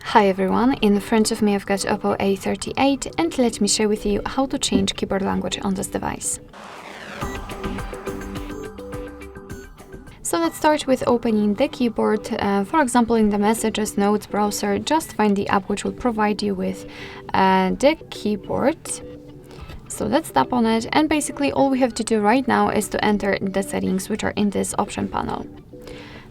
Hi everyone, in front of me I've got OPPO A38 and let me share with you how to change keyboard language on this device. So let's start with opening the keyboard. For example, in the Messages Notes browser, just find the app which will provide you with the keyboard. So let's tap on it, and basically all we have to do right now is to enter the settings which are in this option panel.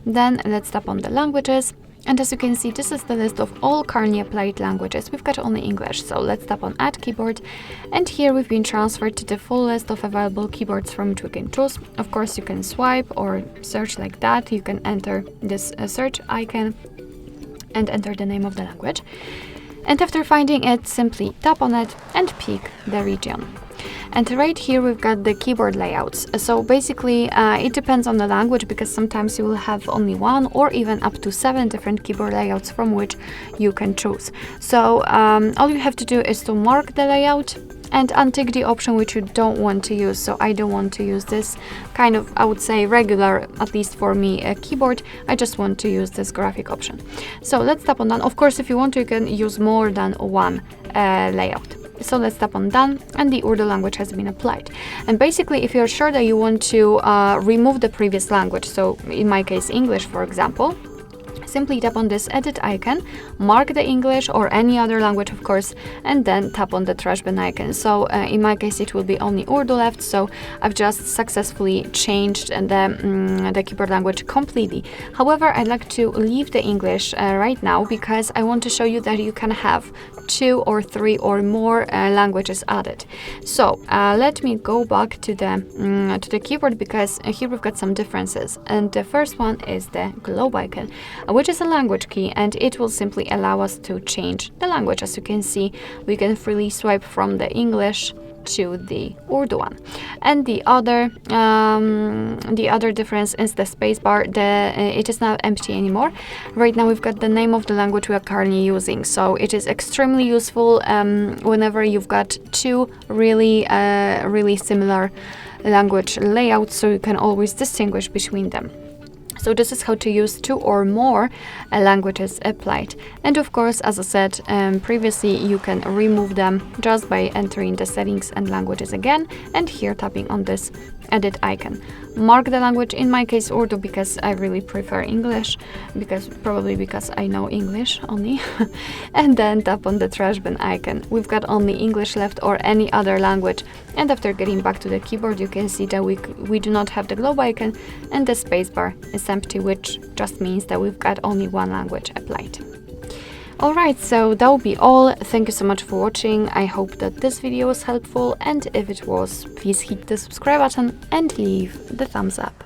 Then let's tap on the languages, and as you can see, this is the list of all currently applied languages. We've got only English, so let's tap on Add Keyboard, and here we've been transferred to the full list of available keyboards from which we can choose. Of course, you can swipe or search like that. You can enter this search icon and enter the name of the language. And after finding it, simply tap on it and pick the region. And right here we've got the keyboard layouts. So basically it depends on the language, because sometimes you will have only one or even up to 7 different keyboard layouts from which you can choose. So all you have to do is to mark the layout and untick the option which you don't want to use. So I don't want to use this kind of, I would say, regular, at least for me, a keyboard. I just want to use this graphic option. So let's tap on Done. Of course, if you want to, you can use more than one layout. So let's tap on Done, and the Urdu language has been applied. And basically, if you're sure that you want to remove the previous language, so in my case English for example, simply tap on this edit icon, mark the English or any other language of course, and then tap on the trash bin icon. So in my case it will be only Urdu left, so I've just successfully changed the keyboard language completely. However, I'd like to leave the English right now, because I want to show you that you can have 2 or 3 or more languages added. So let me go back to the keyboard, because here we've got some differences. And the first one is the globe icon, which is a language key, and it will simply allow us to change the language. As you can see, we can freely swipe from the English to the Urdu one. And the other difference is the spacebar. It is not empty anymore. Right now we've got the name of the language we are currently using, so it is extremely useful whenever you've got 2 really similar language layouts, so you can always distinguish between them. So this is how to use 2 or more languages applied. And of course, as I said previously, you can remove them just by entering the settings and languages again, and here tapping on this edit icon. Mark the language, in my case Urdu, because I really prefer English, probably because I know English only. And then tap on the trash bin icon. We've got only English left or any other language. And after getting back to the keyboard, you can see that we do not have the globe icon, and the spacebar is empty, which just means that we've got only one language applied. Alright, so that will be all. Thank you so much for watching. I hope that this video was helpful, and if it was, please hit the subscribe button and leave the thumbs up.